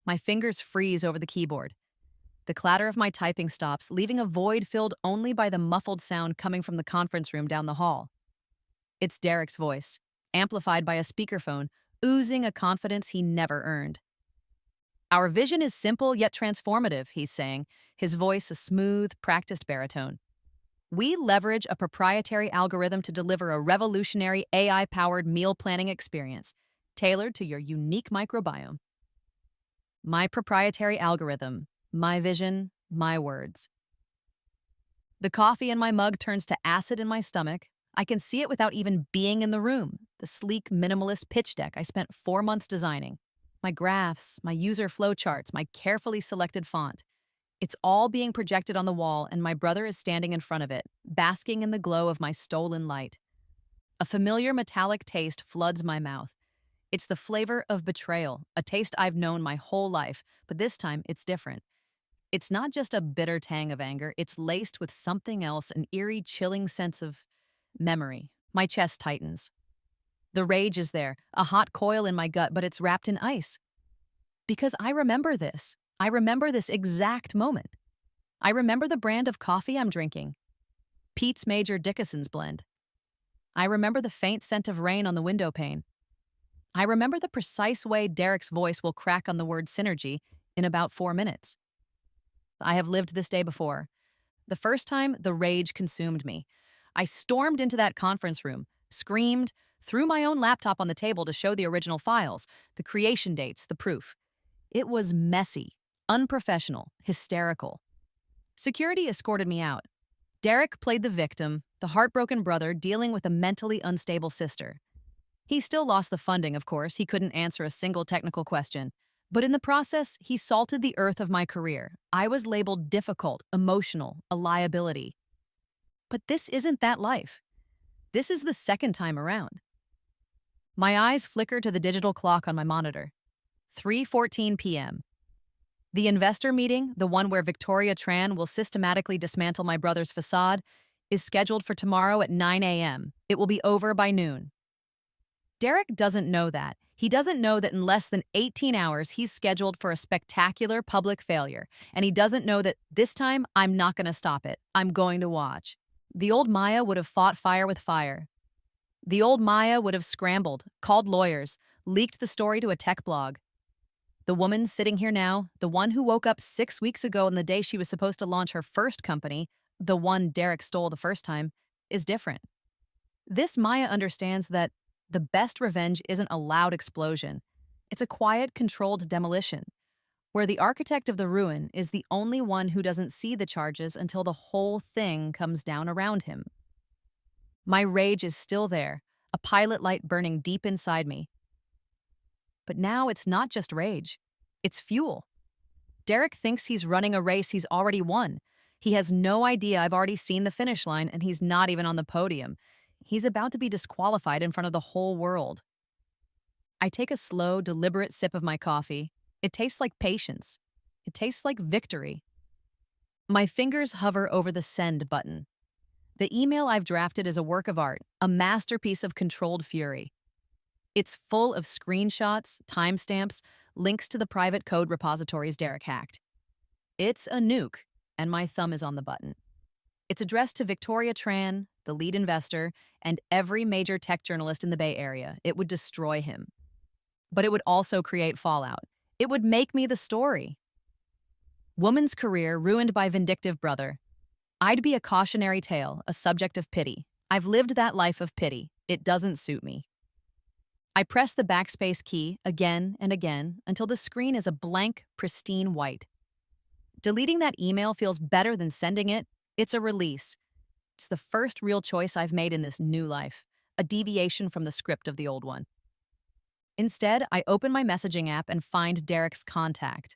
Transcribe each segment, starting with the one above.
My fingers freeze over the keyboard. The clatter of my typing stops, leaving a void filled only by the muffled sound coming from the conference room down the hall. It's Derek's voice, amplified by a speakerphone, oozing a confidence he never earned. Our vision is simple yet transformative, he's saying, his voice a smooth, practiced baritone. We leverage a proprietary algorithm to deliver a revolutionary AI-powered meal planning experience, tailored to your unique microbiome. My proprietary algorithm, my vision, my words. The coffee in my mug turns to acid in my stomach. I can see it without even being in the room. The sleek, minimalist pitch deck I spent 4 months designing. My graphs, my user flowcharts, my carefully selected font. It's all being projected on the wall, and my brother is standing in front of it, basking in the glow of my stolen light. A familiar metallic taste floods my mouth. It's the flavor of betrayal, a taste I've known my whole life, but this time it's different. It's not just a bitter tang of anger, it's laced with something else, an eerie, chilling sense of memory. My chest tightens. The rage is there, a hot coil in my gut, but it's wrapped in ice. Because I remember this. I remember this exact moment. I remember the brand of coffee I'm drinking. Pete's Major Dickinson's blend. I remember the faint scent of rain on the window pane. I remember the precise way Derek's voice will crack on the word synergy in about 4 minutes. I have lived this day before. The first time, the rage consumed me. I stormed into that conference room, screamed, threw my own laptop on the table to show the original files, the creation dates, the proof. It was messy, unprofessional, hysterical. Security escorted me out. Derek played the victim, the heartbroken brother dealing with a mentally unstable sister. He still lost the funding, of course. He couldn't answer a single technical question. But in the process, he salted the earth of my career. I was labeled difficult, emotional, a liability. But this isn't that life. This is the second time around. My eyes flicker to the digital clock on my monitor. 3:14 p.m. The investor meeting, the one where Victoria Tran will systematically dismantle my brother's facade, is scheduled for tomorrow at 9 a.m. It will be over by noon. Derek doesn't know that. He doesn't know that in less than 18 hours, he's scheduled for a spectacular public failure. And he doesn't know that this time, I'm not going to stop it. I'm going to watch. The old Maya would have fought fire with fire. The old Maya would have scrambled, called lawyers, leaked the story to a tech blog. The woman sitting here now, the one who woke up 6 weeks ago on the day she was supposed to launch her first company, the one Derek stole the first time, is different. This Maya understands that the best revenge isn't a loud explosion. It's a quiet, controlled demolition, where the architect of the ruin is the only one who doesn't see the charges until the whole thing comes down around him. My rage is still there, a pilot light burning deep inside me. But now it's not just rage. It's fuel. Derek thinks he's running a race he's already won. He has no idea I've already seen the finish line, and he's not even on the podium. He's about to be disqualified in front of the whole world. I take a slow, deliberate sip of my coffee. It tastes like patience. It tastes like victory. My fingers hover over the send button. The email I've drafted is a work of art, a masterpiece of controlled fury. It's full of screenshots, timestamps, links to the private code repositories Derek hacked. It's a nuke, and my thumb is on the button. It's addressed to Victoria Tran, the lead investor, and every major tech journalist in the Bay Area. It would destroy him. But it would also create fallout. It would make me the story. Woman's career ruined by vindictive brother. I'd be a cautionary tale, a subject of pity. I've lived that life of pity. It doesn't suit me. I press the backspace key again and again until the screen is a blank, pristine white. Deleting that email feels better than sending it. It's a release. It's the first real choice I've made in this new life, a deviation from the script of the old one. Instead, I open my messaging app and find Derek's contact.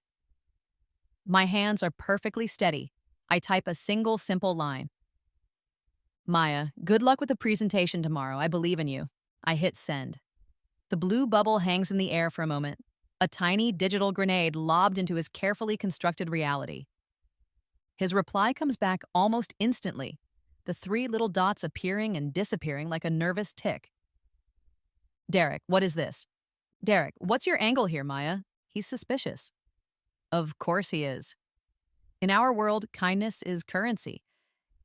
My hands are perfectly steady. I type a single simple line. Maya, good luck with the presentation tomorrow. I believe in you. I hit send. The blue bubble hangs in the air for a moment, a tiny digital grenade lobbed into his carefully constructed reality. His reply comes back almost instantly, the 3 little dots appearing and disappearing like a nervous tick. Derek, what is this? Derek, what's your angle here, Maya? He's suspicious. Of course he is. In our world, kindness is currency,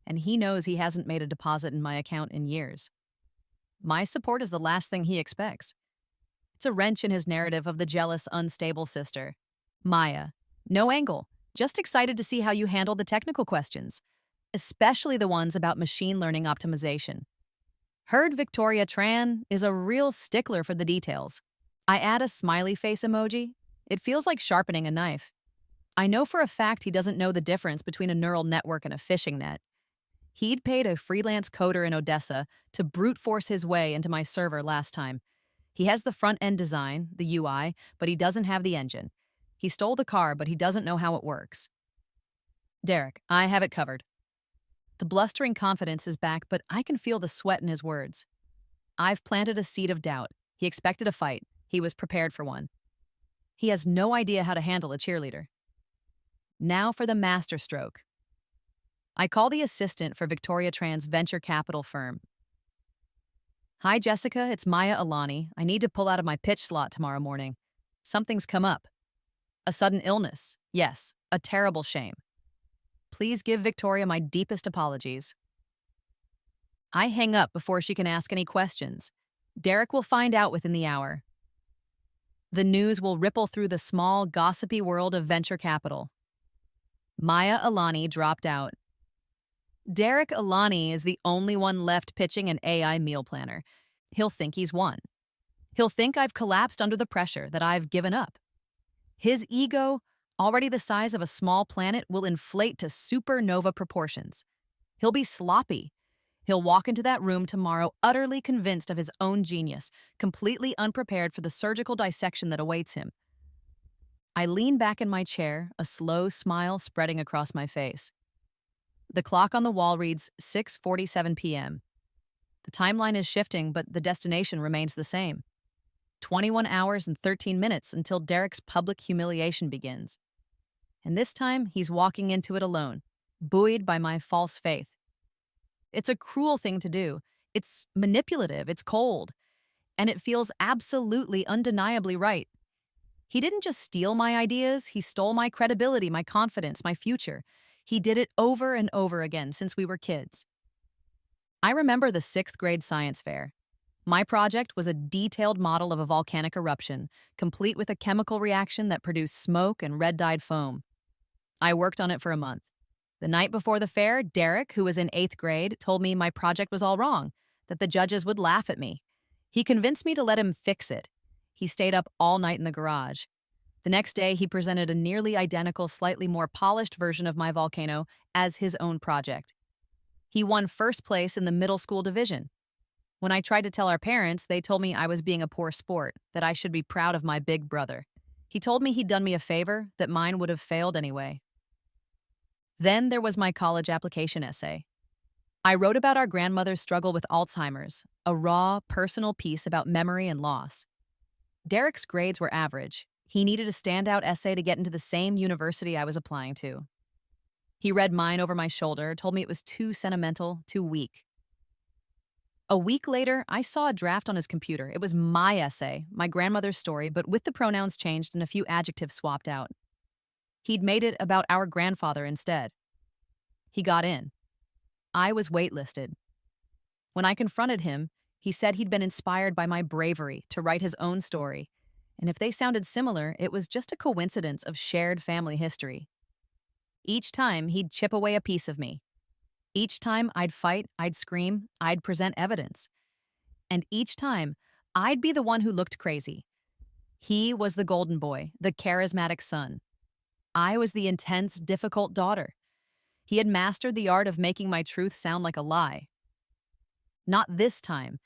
and he knows he hasn't made a deposit in my account in years. My support is the last thing he expects. It's a wrench in his narrative of the jealous, unstable sister. Maya, no angle, just excited to see how you handle the technical questions, especially the ones about machine learning optimization. Heard Victoria Tran is a real stickler for the details. I add a smiley face emoji. It feels like sharpening a knife. I know for a fact he doesn't know the difference between a neural network and a phishing net. He'd paid a freelance coder in Odessa to brute force his way into my server last time. He has the front-end design, the UI, but he doesn't have the engine. He stole the car, but he doesn't know how it works. Derek, I have it covered. The blustering confidence is back, but I can feel the sweat in his words. I've planted a seed of doubt. He expected a fight. He was prepared for one. He has no idea how to handle a cheerleader. Now for the masterstroke. I call the assistant for Victoria Tran's venture capital firm. Hi, Jessica, it's Maya Alani. I need to pull out of my pitch slot tomorrow morning. Something's come up. A sudden illness. Yes, a terrible shame. Please give Victoria my deepest apologies. I hang up before she can ask any questions. Derek will find out within the hour. The news will ripple through the small, gossipy world of venture capital. Maya Alani dropped out. Derek Alani is the only one left pitching an AI meal planner. He'll think he's won. He'll think I've collapsed under the pressure, that I've given up. His ego, already the size of a small planet, will inflate to supernova proportions. He'll be sloppy. He'll walk into that room tomorrow utterly convinced of his own genius, completely unprepared for the surgical dissection that awaits him. I lean back in my chair, a slow smile spreading across my face. The clock on the wall reads 6:47 p.m. The timeline is shifting, but the destination remains the same. 21 hours and 13 minutes until Derek's public humiliation begins. And this time, he's walking into it alone, buoyed by my false faith. It's a cruel thing to do. It's manipulative, it's cold, and it feels absolutely, undeniably right. He didn't just steal my ideas, he stole my credibility, my confidence, my future. He did it over and over again since we were kids. I remember the 6th grade science fair. My project was a detailed model of a volcanic eruption, complete with a chemical reaction that produced smoke and red-dyed foam. I worked on it for a month. The night before the fair, Derek, who was in 8th grade, told me my project was all wrong, that the judges would laugh at me. He convinced me to let him fix it. He stayed up all night in the garage. The next day, he presented a nearly identical, slightly more polished version of my volcano as his own project. He won first place in the middle school division. When I tried to tell our parents, they told me I was being a poor sport, that I should be proud of my big brother. He told me he'd done me a favor, that mine would have failed anyway. Then there was my college application essay. I wrote about our grandmother's struggle with Alzheimer's, a raw, personal piece about memory and loss. Derek's grades were average. He needed a standout essay to get into the same university I was applying to. He read mine over my shoulder, told me it was too sentimental, too weak. A week later, I saw a draft on his computer. It was my essay, my grandmother's story, but with the pronouns changed and a few adjectives swapped out. He'd made it about our grandfather instead. He got in. I was waitlisted. When I confronted him, he said he'd been inspired by my bravery to write his own story, and if they sounded similar, it was just a coincidence of shared family history. Each time, he'd chip away a piece of me. Each time, I'd fight, I'd scream, I'd present evidence. And each time, I'd be the one who looked crazy. He was the golden boy, the charismatic son. I was the intense, difficult daughter. He had mastered the art of making my truth sound like a lie. Not this time.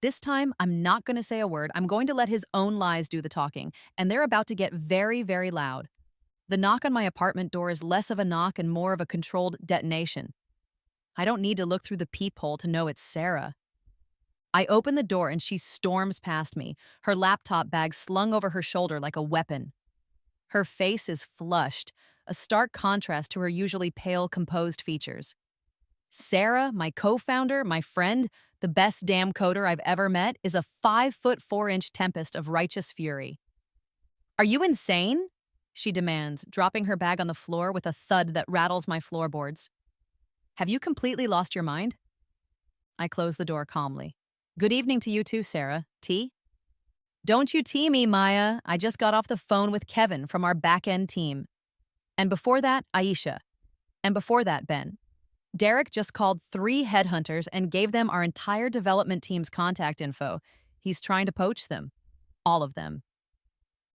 This time, I'm not going to say a word. I'm going to let his own lies do the talking, and they're about to get very, very loud. The knock on my apartment door is less of a knock and more of a controlled detonation. I don't need to look through the peephole to know it's Sarah. I open the door and she storms past me, her laptop bag slung over her shoulder like a weapon. Her face is flushed, a stark contrast to her usually pale, composed features. Sarah, my co-founder, my friend, the best damn coder I've ever met, is a 5'4" tempest of righteous fury. Are you insane? she demands, dropping her bag on the floor with a thud that rattles my floorboards. Have you completely lost your mind? I close the door calmly. Good evening to you too, Sarah. Tea? Don't you tea me, Maya. I just got off the phone with Kevin from our back-end team. And before that, Aisha. And before that, Ben. Derek just called 3 headhunters and gave them our entire development team's contact info. He's trying to poach them. All of them.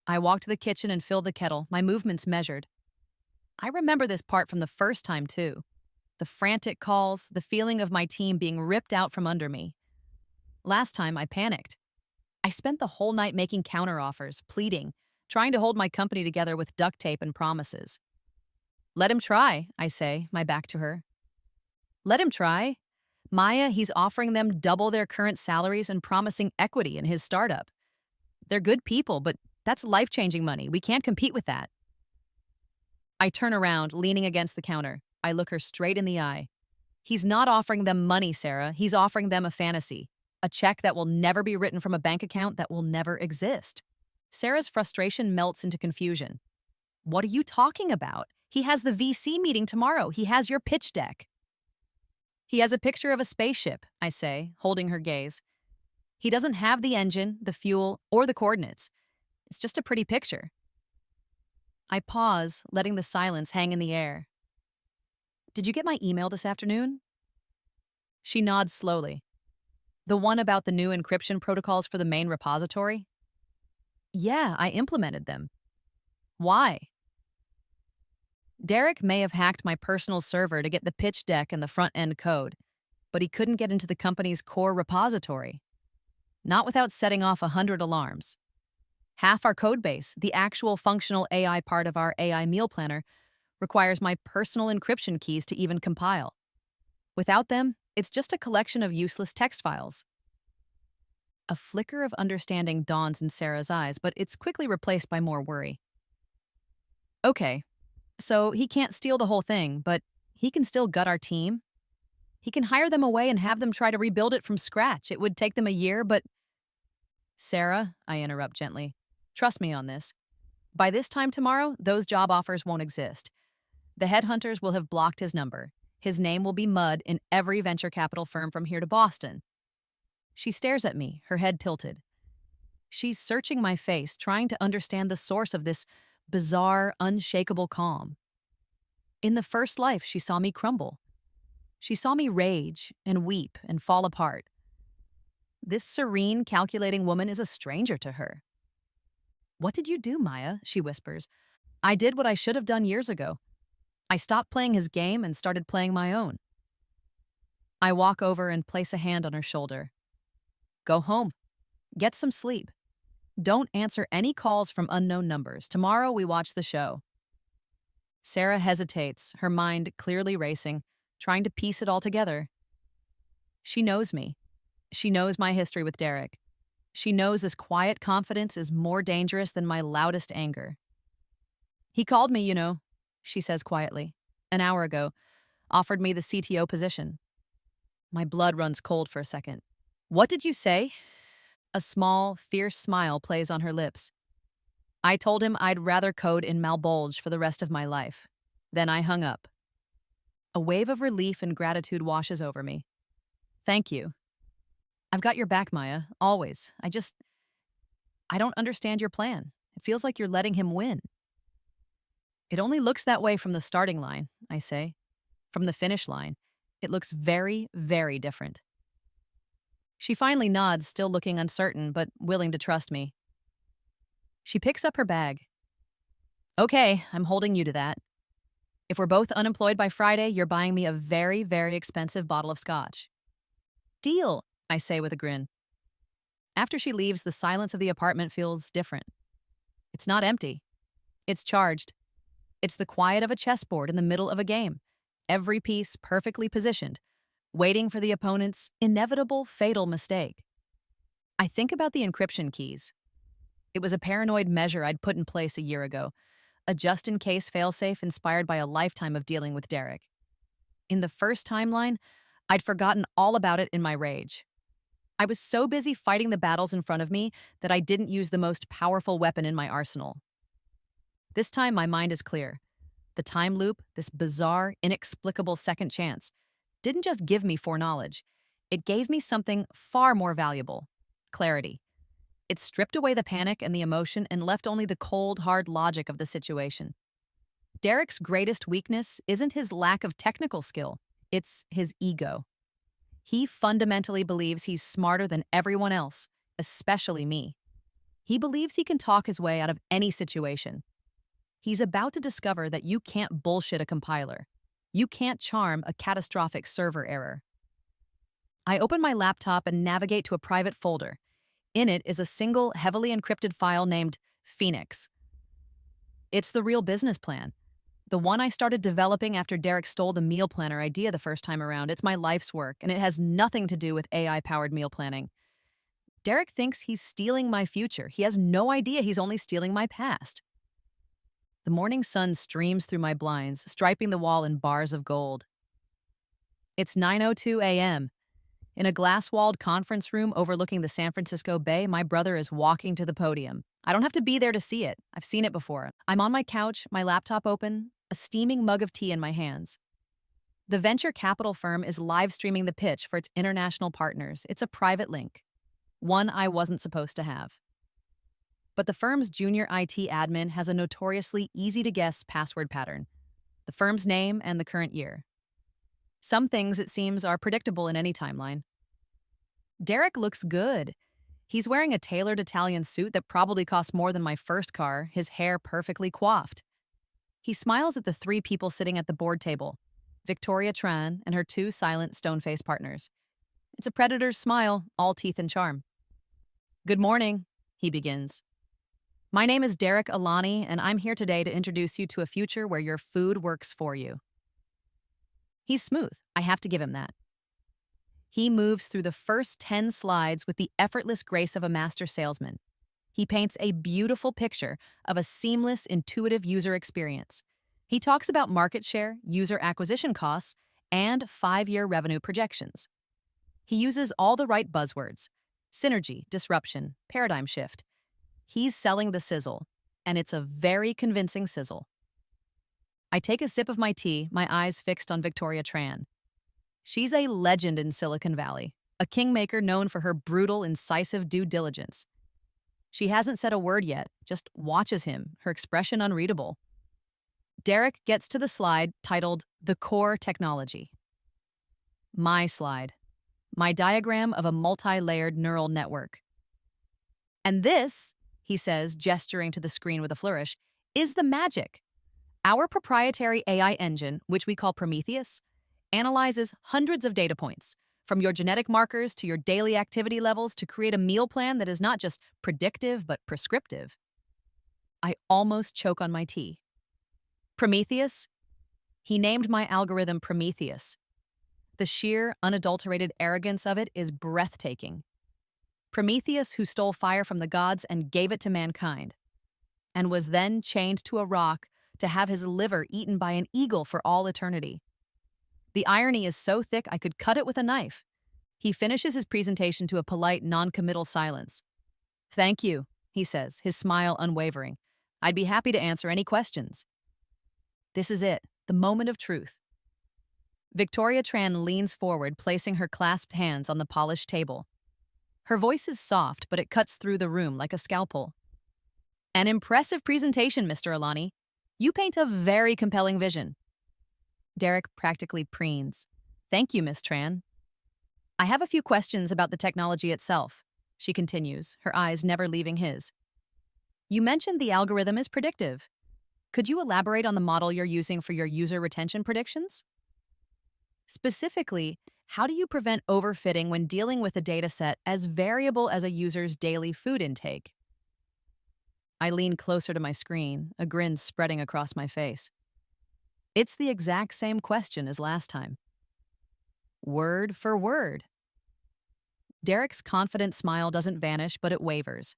I walked to the kitchen and filled the kettle, my movements measured. I remember this part from the first time, too. The frantic calls, the feeling of my team being ripped out from under me. Last time, I panicked. I spent the whole night making counteroffers, pleading, trying to hold my company together with duct tape and promises. Let him try, I say, my back to her. Let him try. Maya, he's offering them double their current salaries and promising equity in his startup. They're good people, but that's life-changing money. We can't compete with that. I turn around, leaning against the counter. I look her straight in the eye. He's not offering them money, Sarah. He's offering them a fantasy. A check that will never be written from a bank account that will never exist. Sarah's frustration melts into confusion. What are you talking about? He has the VC meeting tomorrow. He has your pitch deck. He has a picture of a spaceship, I say, holding her gaze. He doesn't have the engine, the fuel, or the coordinates. It's just a pretty picture. I pause, letting the silence hang in the air. Did you get my email this afternoon? She nods slowly. The one about the new encryption protocols for the main repository? Yeah, I implemented them. Why? Derek may have hacked my personal server to get the pitch deck and the front-end code, but he couldn't get into the company's core repository. Not without setting off 100 alarms. Half our codebase, the actual functional AI part of our AI meal planner, requires my personal encryption keys to even compile. Without them, it's just a collection of useless text files. A flicker of understanding dawns in Sarah's eyes, but it's quickly replaced by more worry. Okay, so he can't steal the whole thing, but he can still gut our team. He can hire them away and have them try to rebuild it from scratch. It would take them a year, but... Sarah, I interrupt gently, trust me on this. By this time tomorrow, those job offers won't exist. The headhunters will have blocked his number. His name will be mud in every venture capital firm from here to Boston. She stares at me, her head tilted. She's searching my face, trying to understand the source of this bizarre, unshakable calm. In the first life, she saw me crumble. She saw me rage and weep and fall apart. This serene, calculating woman is a stranger to her. What did you do, Maya? She whispers. I did what I should have done years ago. I stopped playing his game and started playing my own. I walk over and place a hand on her shoulder. Go home. Get some sleep. Don't answer any calls from unknown numbers. Tomorrow we watch the show. Sarah hesitates, her mind clearly racing, trying to piece it all together. She knows me. She knows my history with Derek. She knows this quiet confidence is more dangerous than my loudest anger. He called me, she says quietly, an hour ago, offered me the CTO position. My blood runs cold for a second. What did you say? A small, fierce smile plays on her lips. I told him I'd rather code in Malbolge for the rest of my life. Then I hung up. A wave of relief and gratitude washes over me. Thank you. I've got your back, Maya, always. I don't understand your plan. It feels like you're letting him win. It only looks that way from the starting line, I say. From the finish line, it looks very, very different. She finally nods, still looking uncertain, but willing to trust me. She picks up her bag. Okay, I'm holding you to that. If we're both unemployed by Friday, you're buying me a very, very expensive bottle of scotch. Deal, I say with a grin. After she leaves, the silence of the apartment feels different. It's not empty. It's charged. It's the quiet of a chessboard in the middle of a game, every piece perfectly positioned, waiting for the opponent's inevitable, fatal mistake. I think about the encryption keys. It was a paranoid measure I'd put in place a year ago, a just-in-case failsafe inspired by a lifetime of dealing with Derek. In the first timeline, I'd forgotten all about it in my rage. I was so busy fighting the battles in front of me that I didn't use the most powerful weapon in my arsenal. This time, my mind is clear. The time loop, this bizarre, inexplicable second chance, didn't just give me foreknowledge. It gave me something far more valuable: clarity. It stripped away the panic and the emotion and left only the cold, hard logic of the situation. Derek's greatest weakness isn't his lack of technical skill, it's his ego. He fundamentally believes he's smarter than everyone else, especially me. He believes he can talk his way out of any situation. He's about to discover that you can't bullshit a compiler. You can't charm a catastrophic server error. I open my laptop and navigate to a private folder. In it is a single, heavily encrypted file named Phoenix. It's the real business plan. The one I started developing after Derek stole the meal planner idea the first time around. It's my life's work, and it has nothing to do with AI-powered meal planning. Derek thinks he's stealing my future. He has no idea he's only stealing my past. The morning sun streams through my blinds, striping the wall in bars of gold. It's 9:02 a.m. In a glass-walled conference room overlooking the San Francisco Bay, my brother is walking to the podium. I don't have to be there to see it. I've seen it before. I'm on my couch, my laptop open, a steaming mug of tea in my hands. The venture capital firm is live streaming the pitch for its international partners. It's a private link, one I wasn't supposed to have. But the firm's junior IT admin has a notoriously easy-to-guess password pattern: the firm's name and the current year. Some things, it seems, are predictable in any timeline. Derek looks good. He's wearing a tailored Italian suit that probably cost more than my first car, his hair perfectly coiffed. He smiles at the three people sitting at the board table: Victoria Tran and her two silent, stone-faced partners. It's a predator's smile, all teeth and charm. "Good morning," he begins. "My name is Derek Alani, and I'm here today to introduce you to a future where your food works for you." He's smooth. I have to give him that. He moves through the first 10 slides with the effortless grace of a master salesman. He paints a beautiful picture of a seamless, intuitive user experience. He talks about market share, user acquisition costs, and 5-year revenue projections. He uses all the right buzzwords: synergy, disruption, paradigm shift. He's selling the sizzle, and it's a very convincing sizzle. I take a sip of my tea, my eyes fixed on Victoria Tran. She's a legend in Silicon Valley, a kingmaker known for her brutal, incisive due diligence. She hasn't said a word yet, just watches him, her expression unreadable. Derek gets to the slide titled "The Core Technology." My slide. My diagram of a multi-layered neural network. "And this," he says, gesturing to the screen with a flourish, "is the magic. Our proprietary AI engine, which we call Prometheus, analyzes hundreds of data points, from your genetic markers to your daily activity levels, to create a meal plan that is not just predictive but prescriptive." I almost choke on my tea. Prometheus? He named my algorithm Prometheus. The sheer, unadulterated arrogance of it is breathtaking. Prometheus, who stole fire from the gods and gave it to mankind, and was then chained to a rock to have his liver eaten by an eagle for all eternity. The irony is so thick I could cut it with a knife. He finishes his presentation to a polite, non-committal silence. "Thank you," he says, his smile unwavering. "I'd be happy to answer any questions." This is it, the moment of truth. Victoria Tran leans forward, placing her clasped hands on the polished table. Her voice is soft, but it cuts through the room like a scalpel. "An impressive presentation, Mr. Alani. You paint a very compelling vision." Derek practically preens. "Thank you, Miss Tran." "I have a few questions about the technology itself," she continues, her eyes never leaving his. "You mentioned the algorithm is predictive. Could you elaborate on the model you're using for your user retention predictions? Specifically, how do you prevent overfitting when dealing with a dataset as variable as a user's daily food intake?" I lean closer to my screen, a grin spreading across my face. It's the exact same question as last time. Word for word. Derek's confident smile doesn't vanish, but it wavers.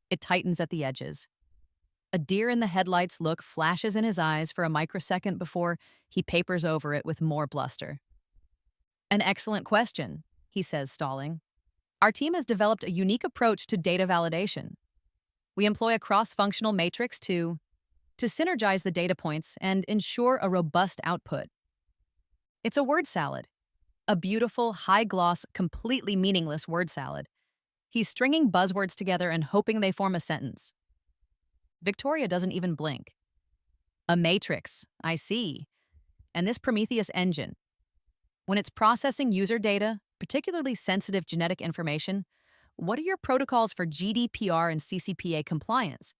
It tightens at the edges. A deer-in-the-headlights look flashes in his eyes for a microsecond before he papers over it with more bluster. "An excellent question," he says, stalling. "Our team has developed a unique approach to data validation. We employ a cross-functional matrix to to synergize the data points and ensure a robust output. It's a word salad, a beautiful, high-gloss, completely meaningless word salad. He's stringing buzzwords together and hoping they form a sentence. Victoria doesn't even blink. A matrix, I see. And this Prometheus engine, when it's processing user data, particularly sensitive genetic information, what are your protocols for GDPR and CCPA compliance?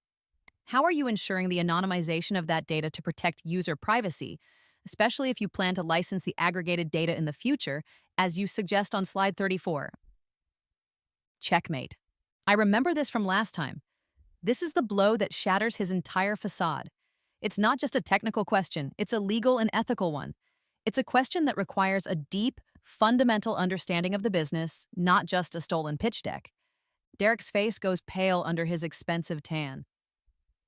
How are you ensuring the anonymization of that data to protect user privacy, especially if you plan to license the aggregated data in the future, as you suggest on slide 34? Checkmate. I remember this from last time. This is the blow that shatters his entire facade. It's not just a technical question, it's a legal and ethical one. It's a question that requires a deep, fundamental understanding of the business, not just a stolen pitch deck. Derek's face goes pale under his expensive tan.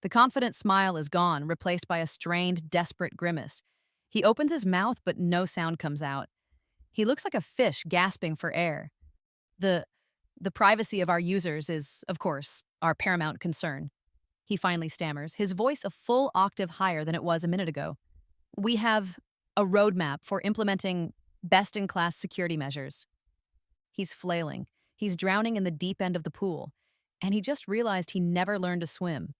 The confident smile is gone, replaced by a strained, desperate grimace. He opens his mouth, but no sound comes out. He looks like a fish gasping for air. The privacy of our users is, of course, our paramount concern. He finally stammers, his voice a full octave higher than it was a minute ago. We have a roadmap for implementing best-in-class security measures. He's flailing. He's drowning in the deep end of the pool. And he just realized he never learned to swim.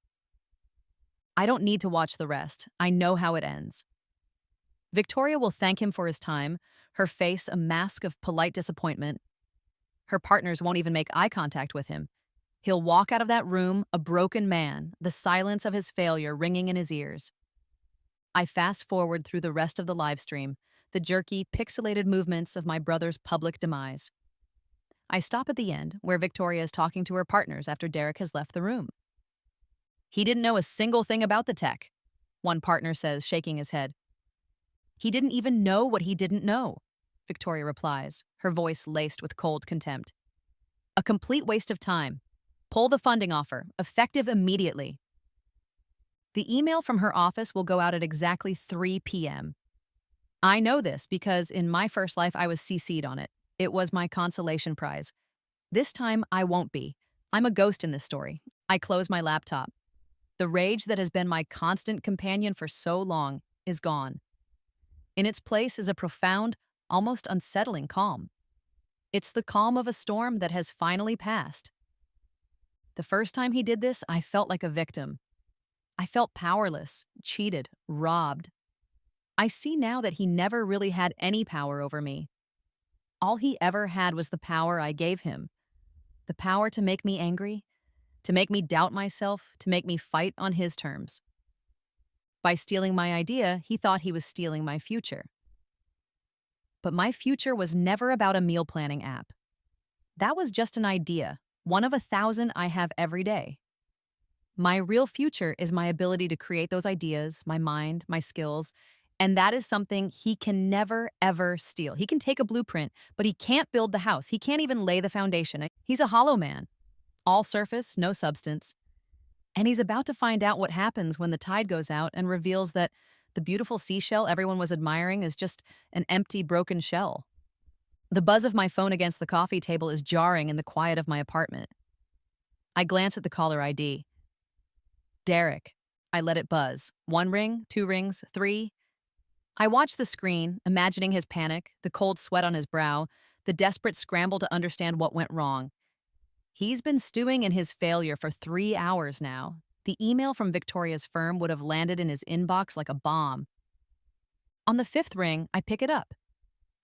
I don't need to watch the rest. I know how it ends. Victoria will thank him for his time, her face a mask of polite disappointment. Her partners won't even make eye contact with him. He'll walk out of that room a broken man, the silence of his failure ringing in his ears. I fast forward through the rest of the live stream, the jerky, pixelated movements of my brother's public demise. I stop at the end, where Victoria is talking to her partners after Derek has left the room. He didn't know a single thing about the tech, one partner says, shaking his head. He didn't even know what he didn't know, Victoria replies, her voice laced with cold contempt. A complete waste of time. Pull the funding offer, effective immediately. The email from her office will go out at exactly 3 p.m. I know this because in my first life I was CC'd on it. It was my consolation prize. This time I won't be. I'm a ghost in this story. I close my laptop. The rage that has been my constant companion for so long is gone. In its place is a profound, almost unsettling calm. It's the calm of a storm that has finally passed. The first time he did this, I felt like a victim. I felt powerless, cheated, robbed. I see now that he never really had any power over me. All he ever had was the power I gave him. The power to make me angry, to make me doubt myself, to make me fight on his terms. By stealing my idea, he thought he was stealing my future. But my future was never about a meal planning app. That was just an idea, one of 1,000 I have every day. My real future is my ability to create those ideas, my mind, my skills, and that is something he can never, ever steal. He can take a blueprint, but he can't build the house. He can't even lay the foundation. He's a hollow man. All surface, no substance. And he's about to find out what happens when the tide goes out and reveals that the beautiful seashell everyone was admiring is just an empty, broken shell. The buzz of my phone against the coffee table is jarring in the quiet of my apartment. I glance at the caller ID. Derek. I let it buzz. 1 ring, 2 rings, 3. I watch the screen, imagining his panic, the cold sweat on his brow, the desperate scramble to understand what went wrong. He's been stewing in his failure for 3 hours now. The email from Victoria's firm would have landed in his inbox like a bomb. On the 5th ring, I pick it up.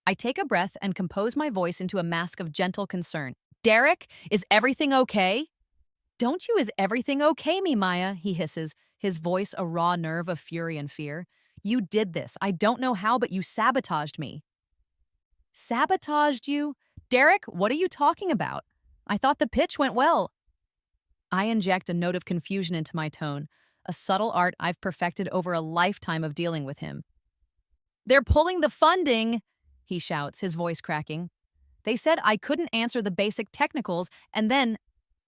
I take a breath and compose my voice into a mask of gentle concern. Derek, is everything okay? Don't you is everything okay, me, Maya? He hisses, his voice a raw nerve of fury and fear. You did this. I don't know how, but you sabotaged me. Sabotaged you? Derek, what are you talking about? I thought the pitch went well. I inject a note of confusion into my tone, a subtle art I've perfected over a lifetime of dealing with him. They're pulling the funding, he shouts, his voice cracking. They said I couldn't answer the basic technicals, and then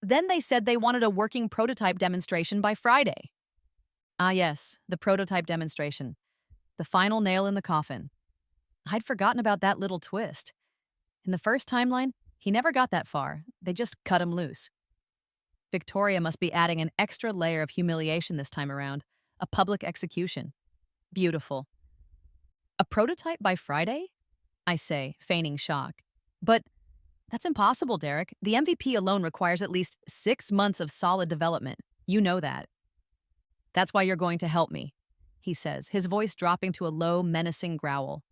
they said they wanted a working prototype demonstration by Friday. Ah yes, the prototype demonstration. The final nail in the coffin. I'd forgotten about that little twist. In the first timeline, he never got that far. They just cut him loose. Victoria must be adding an extra layer of humiliation this time around, A public execution. Beautiful. A prototype by Friday? I say, feigning shock. But that's impossible, Derek. The MVP alone requires at least 6 months of solid development. You know that. That's why you're going to help me, he says, his voice dropping to a low, menacing growl.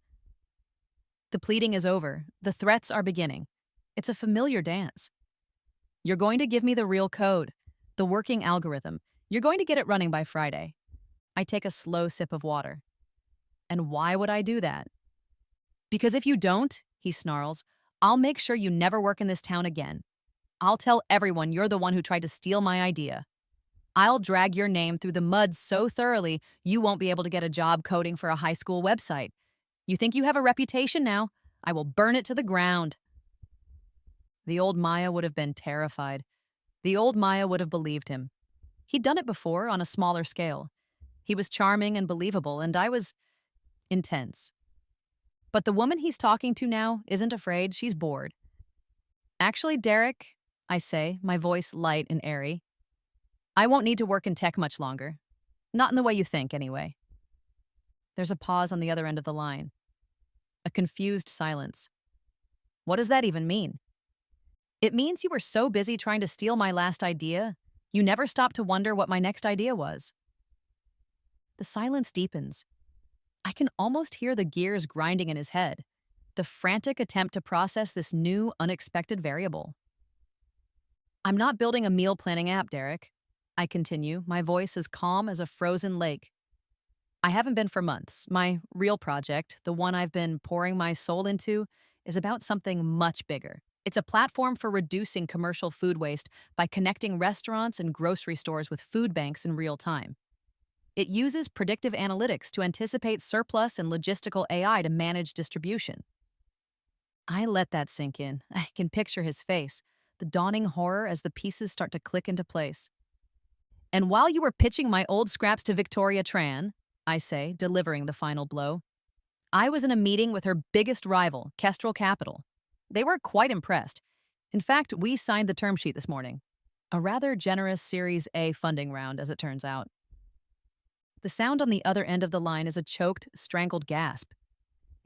The pleading is over. The threats are beginning. It's a familiar dance. You're going to give me the real code, the working algorithm. You're going to get it running by Friday. I take a slow sip of water. And why would I do that? Because if you don't, he snarls, I'll make sure you never work in this town again. I'll tell everyone you're the one who tried to steal my idea. I'll drag your name through the mud so thoroughly you won't be able to get a job coding for a high school website. You think you have a reputation now? I will burn it to the ground. The old Maya would have been terrified. The old Maya would have believed him. He'd done it before on a smaller scale. He was charming and believable, and I was intense. But the woman he's talking to now isn't afraid, she's bored. Actually, Derek, I say, my voice light and airy, I won't need to work in tech much longer. Not in the way you think, anyway. There's a pause on the other end of the line. A confused silence. What does that even mean? It means you were so busy trying to steal my last idea, you never stopped to wonder what my next idea was. The silence deepens. I can almost hear the gears grinding in his head, the frantic attempt to process this new, unexpected variable. I'm not building a meal planning app, Derek. I continue, my voice as calm as a frozen lake. I haven't been for months. My real project, the one I've been pouring my soul into, is about something much bigger. It's a platform for reducing commercial food waste by connecting restaurants and grocery stores with food banks in real time. It uses predictive analytics to anticipate surplus and logistical AI to manage distribution. I let that sink in. I can picture his face, the dawning horror as the pieces start to click into place. And while you were pitching my old scraps to Victoria Tran, I say, delivering the final blow, I was in a meeting with her biggest rival, Kestrel Capital. They were quite impressed. In fact, we signed the term sheet this morning. A rather generous Series A funding round, as it turns out. The sound on the other end of the line is a choked, strangled gasp.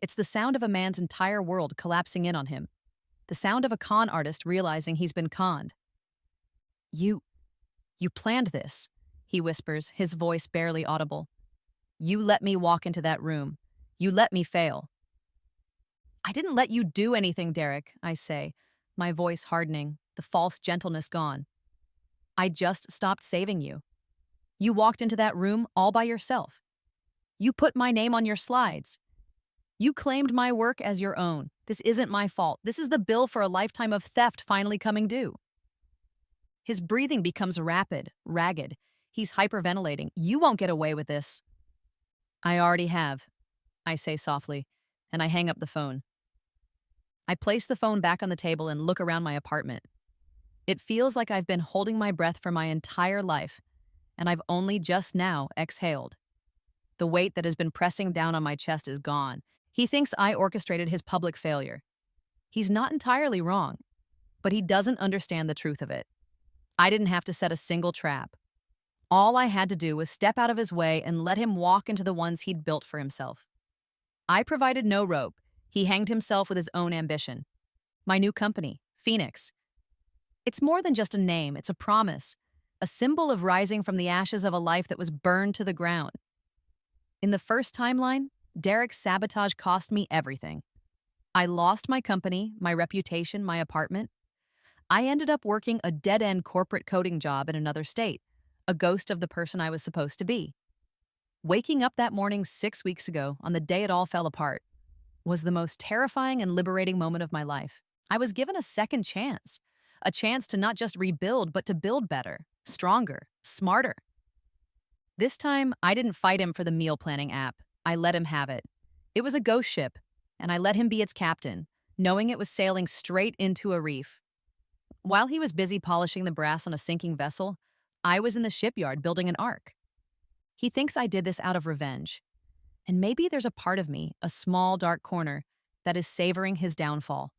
It's the sound of a man's entire world collapsing in on him. The sound of a con artist realizing he's been conned. You planned this, he whispers, his voice barely audible. You let me walk into that room. You let me fail. I didn't let you do anything, Derek, I say, my voice hardening, the false gentleness gone. I just stopped saving you. You walked into that room all by yourself. You put my name on your slides. You claimed my work as your own. This isn't my fault. This is the bill for a lifetime of theft finally coming due. His breathing becomes rapid, ragged. He's hyperventilating. You won't get away with this. I already have, I say softly, and I hang up the phone. I place the phone back on the table and look around my apartment. It feels like I've been holding my breath for my entire life, and I've only just now exhaled. The weight that has been pressing down on my chest is gone. He thinks I orchestrated his public failure. He's not entirely wrong, but he doesn't understand the truth of it. I didn't have to set a single trap. All I had to do was step out of his way and let him walk into the ones he'd built for himself. I provided no rope. He hanged himself with his own ambition. My new company, Phoenix. It's more than just a name, it's a promise, a symbol of rising from the ashes of a life that was burned to the ground. In the first timeline, Derek's sabotage cost me everything. I lost my company, my reputation, my apartment. I ended up working a dead-end corporate coding job in another state, a ghost of the person I was supposed to be. Waking up that morning 6 weeks ago, on the day it all fell apart, was the most terrifying and liberating moment of my life. I was given a second chance, a chance to not just rebuild, but to build better, stronger, smarter. This time, I didn't fight him for the meal planning app. I let him have it. It was a ghost ship, and I let him be its captain, knowing it was sailing straight into a reef. While he was busy polishing the brass on a sinking vessel, I was in the shipyard building an ark. He thinks I did this out of revenge. And maybe there's a part of me, a small dark corner, that is savoring his downfall.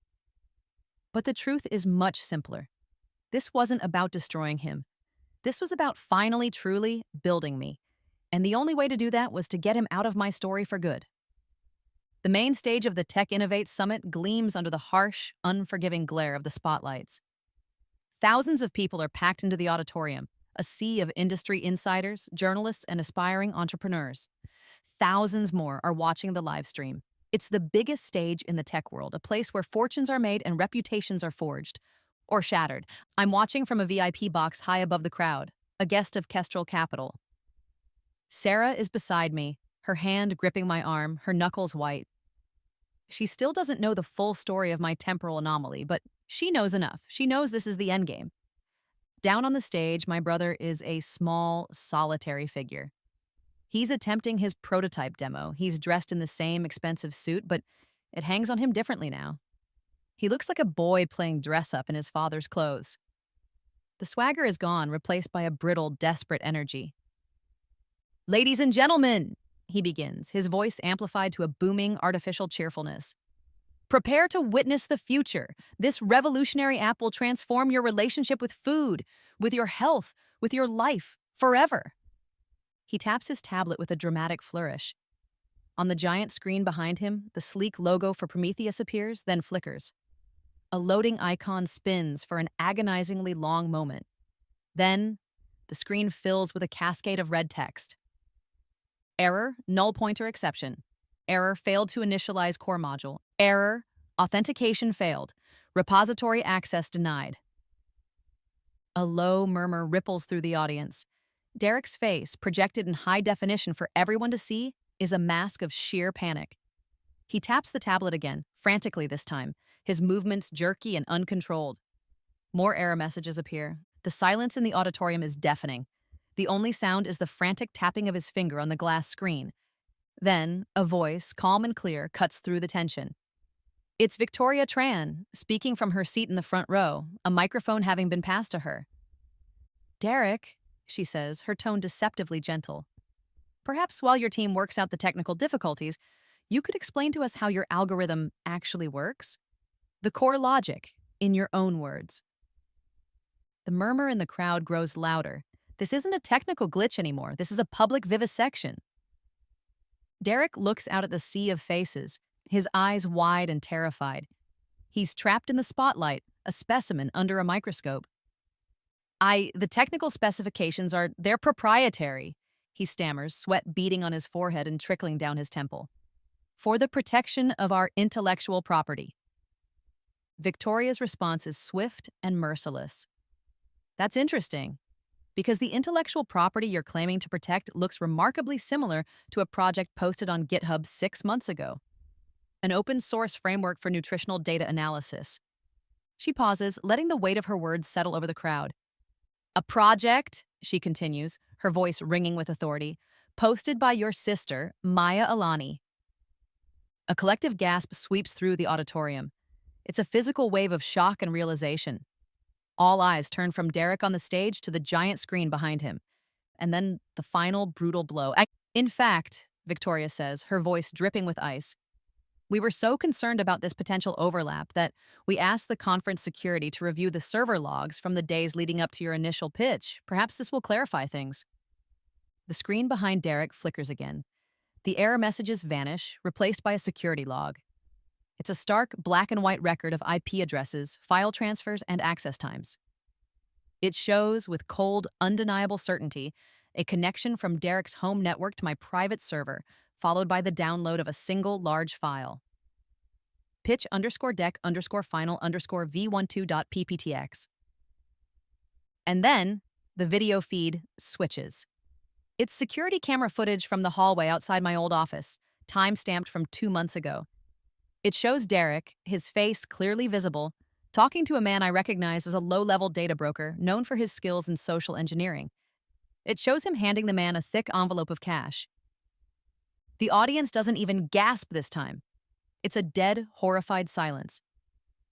But the truth is much simpler. This wasn't about destroying him. This was about finally, truly building me. And the only way to do that was to get him out of my story for good. The main stage of the Tech Innovate Summit gleams under the harsh, unforgiving glare of the spotlights. Thousands of people are packed into the auditorium, a sea of industry insiders, journalists, and aspiring entrepreneurs. Thousands more are watching the live stream. It's the biggest stage in the tech world, a place where fortunes are made and reputations are forged. Or shattered. I'm watching from a VIP box high above the crowd, a guest of Kestrel Capital. Sarah is beside me, her hand gripping my arm, her knuckles white. She still doesn't know the full story of my temporal anomaly, but she knows enough. She knows this is the endgame. Down on the stage, my brother is a small, solitary figure. He's attempting his prototype demo. He's dressed in the same expensive suit, but it hangs on him differently now. He looks like a boy playing dress-up in his father's clothes. The swagger is gone, replaced by a brittle, desperate energy. "Ladies and gentlemen," he begins, his voice amplified to a booming, artificial cheerfulness. "Prepare to witness the future. This revolutionary app will transform your relationship with food, with your health, with your life, forever." He taps his tablet with a dramatic flourish. On the giant screen behind him, the sleek logo for Prometheus appears, then flickers. A loading icon spins for an agonizingly long moment. Then, the screen fills with a cascade of red text. Error, null pointer exception. Error, failed to initialize core module. Error, authentication failed. Repository access denied. A low murmur ripples through the audience. Derek's face, projected in high definition for everyone to see, is a mask of sheer panic. He taps the tablet again, frantically this time, his movements jerky and uncontrolled. More error messages appear. The silence in the auditorium is deafening. The only sound is the frantic tapping of his finger on the glass screen. Then, a voice, calm and clear, cuts through the tension. It's Victoria Tran, speaking from her seat in the front row, a microphone having been passed to her. "Derek," she says, her tone deceptively gentle. "Perhaps while your team works out the technical difficulties, you could explain to us how your algorithm actually works? The core logic, in your own words." The murmur in the crowd grows louder. This isn't a technical glitch anymore. This is a public vivisection. Derek looks out at the sea of faces, his eyes wide and terrified. He's trapped in the spotlight, a specimen under a microscope. The technical specifications they're proprietary," he stammers, sweat beading on his forehead and trickling down his temple. "For the protection of our intellectual property." Victoria's response is swift and merciless. "That's interesting, because the intellectual property you're claiming to protect looks remarkably similar to a project posted on GitHub 6 months ago. An open-source framework for nutritional data analysis." She pauses, letting the weight of her words settle over the crowd. "A project," she continues, her voice ringing with authority, "posted by your sister, Maya Alani." A collective gasp sweeps through the auditorium. It's a physical wave of shock and realization. All eyes turn from Derek on the stage to the giant screen behind him. And then the final brutal blow. "In fact," Victoria says, her voice dripping with ice, "we were so concerned about this potential overlap that we asked the conference security to review the server logs from the days leading up to your initial pitch. Perhaps this will clarify things." The screen behind Derek flickers again. The error messages vanish, replaced by a security log. It's a stark black and white record of IP addresses, file transfers, and access times. It shows, with cold, undeniable certainty, a connection from Derek's home network to my private server, followed by the download of a single large file. pitch_deck_final_v12.pptx. And then, the video feed switches. It's security camera footage from the hallway outside my old office, time-stamped from 2 months ago. It shows Derek, his face clearly visible, talking to a man I recognize as a low-level data broker known for his skills in social engineering. It shows him handing the man a thick envelope of cash. The audience doesn't even gasp this time. It's a dead, horrified silence.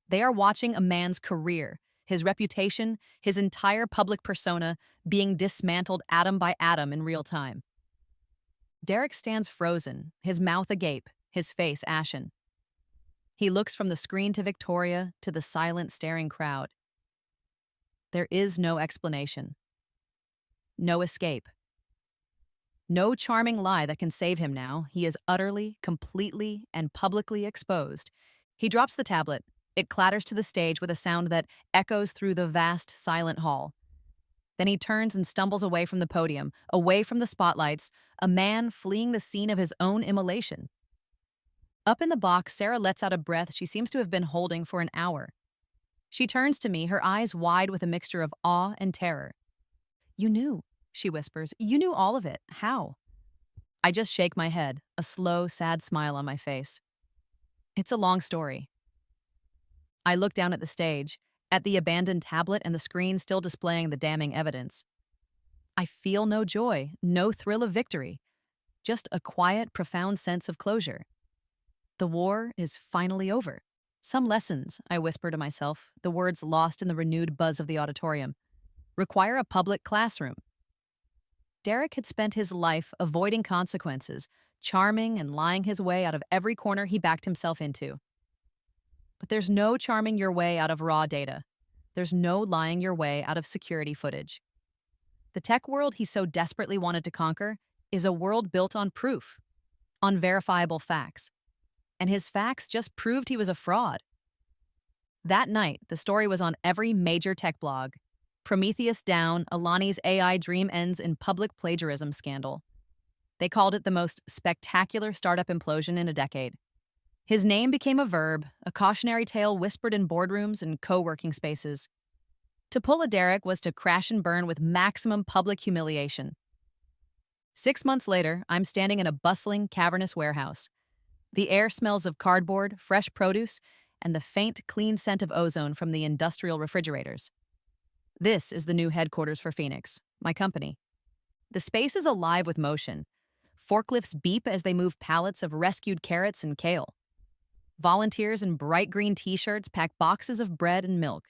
They are watching a man's career, his reputation, his entire public persona being dismantled atom by atom in real time. Derek stands frozen, his mouth agape, his face ashen. He looks from the screen to Victoria to the silent, staring crowd. There is no explanation. No escape. No charming lie that can save him now. He is utterly, completely, and publicly exposed. He drops the tablet. It clatters to the stage with a sound that echoes through the vast, silent hall. Then he turns and stumbles away from the podium, away from the spotlights, a man fleeing the scene of his own immolation. Up in the box, Sarah lets out a breath she seems to have been holding for an hour. She turns to me, her eyes wide with a mixture of awe and terror. "You knew," she whispers. "You knew all of it. How?" I just shake my head, a slow, sad smile on my face. It's a long story. I look down at the stage, at the abandoned tablet and the screen still displaying the damning evidence. I feel no joy, no thrill of victory, just a quiet, profound sense of closure. The war is finally over. Some lessons, I whisper to myself, the words lost in the renewed buzz of the auditorium, require a public classroom. Derek had spent his life avoiding consequences, charming and lying his way out of every corner he backed himself into. But there's no charming your way out of raw data. There's no lying your way out of security footage. The tech world he so desperately wanted to conquer is a world built on proof, on verifiable facts. And his facts just proved he was a fraud. That night, the story was on every major tech blog. Prometheus down, Alani's AI dream ends in public plagiarism scandal. They called it the most spectacular startup implosion in a decade. His name became a verb, a cautionary tale whispered in boardrooms and co-working spaces. To pull a Derek was to crash and burn with maximum public humiliation. 6 months later, I'm standing in a bustling, cavernous warehouse. The air smells of cardboard, fresh produce, and the faint, clean scent of ozone from the industrial refrigerators. This is the new headquarters for Phoenix, my company. The space is alive with motion. Forklifts beep as they move pallets of rescued carrots and kale. Volunteers in bright green t-shirts pack boxes of bread and milk.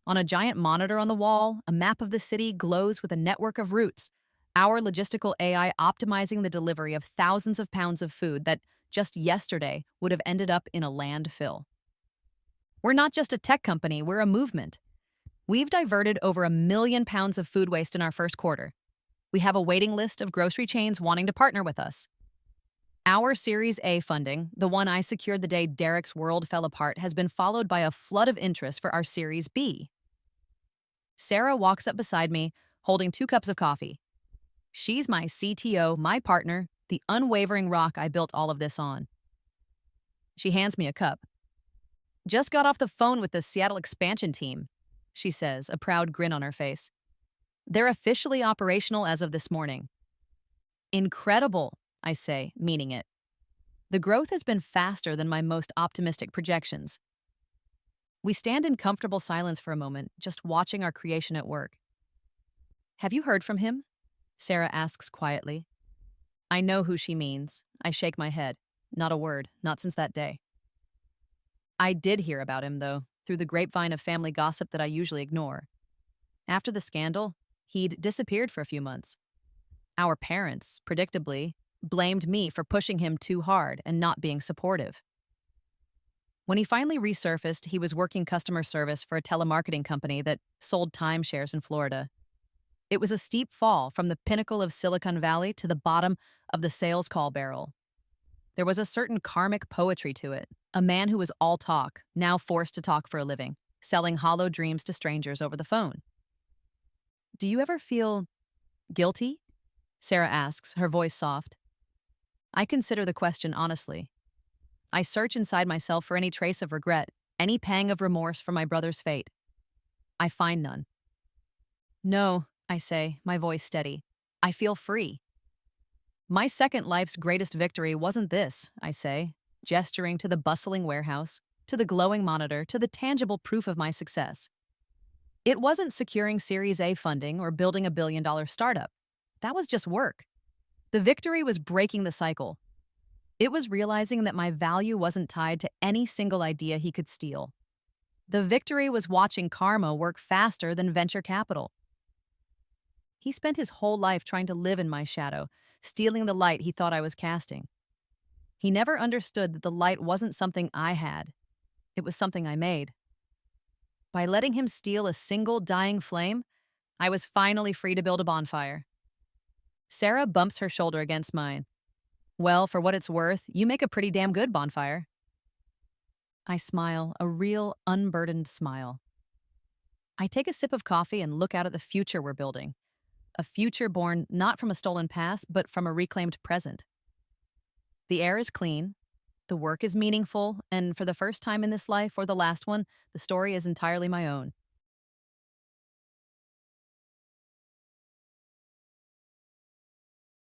On a giant monitor on the wall, a map of the city glows with a network of routes, our logistical AI optimizing the delivery of thousands of pounds of food that, just yesterday, would have ended up in a landfill. We're not just a tech company, we're a movement. We've diverted over 1 million pounds of food waste in our first quarter. We have a waiting list of grocery chains wanting to partner with us. Our Series A funding, the one I secured the day Derek's world fell apart, has been followed by a flood of interest for our Series B. Sarah walks up beside me, holding 2 cups of coffee. She's my CTO, my partner, the unwavering rock I built all of this on. She hands me a cup. "Just got off the phone with the Seattle expansion team," she says, a proud grin on her face. "They're officially operational as of this morning." "Incredible," I say, meaning it. The growth has been faster than my most optimistic projections. We stand in comfortable silence for a moment, just watching our creation at work. "Have you heard from him?" Sarah asks quietly. I know who she means. I shake my head. Not a word, not since that day. I did hear about him, though, through the grapevine of family gossip that I usually ignore. After the scandal, he'd disappeared for a few months. Our parents, predictably, blamed me for pushing him too hard and not being supportive. When he finally resurfaced, he was working customer service for a telemarketing company that sold timeshares in Florida. It was a steep fall from the pinnacle of Silicon Valley to the bottom of the sales call barrel. There was a certain karmic poetry to it, a man who was all talk, now forced to talk for a living, selling hollow dreams to strangers over the phone. "Do you ever feel guilty?" Sarah asks, her voice soft. I consider the question honestly. I search inside myself for any trace of regret, any pang of remorse for my brother's fate. I find none. "No," I say, my voice steady. "I feel free." "My second life's greatest victory wasn't this," I say, gesturing to the bustling warehouse, to the glowing monitor, to the tangible proof of my success. It wasn't securing Series A funding or building a billion-dollar startup. That was just work. The victory was breaking the cycle. It was realizing that my value wasn't tied to any single idea he could steal. The victory was watching karma work faster than venture capital. He spent his whole life trying to live in my shadow, stealing the light he thought I was casting. He never understood that the light wasn't something I had. It was something I made. By letting him steal a single dying flame, I was finally free to build a bonfire. Sarah bumps her shoulder against mine. Well, for what it's worth, you make a pretty damn good bonfire. I smile, a real, unburdened smile. I take a sip of coffee and look out at the future we're building. A future born not from a stolen past, but from a reclaimed present. The air is clean, the work is meaningful, and for the first time in this life or the last one, the story is entirely my own.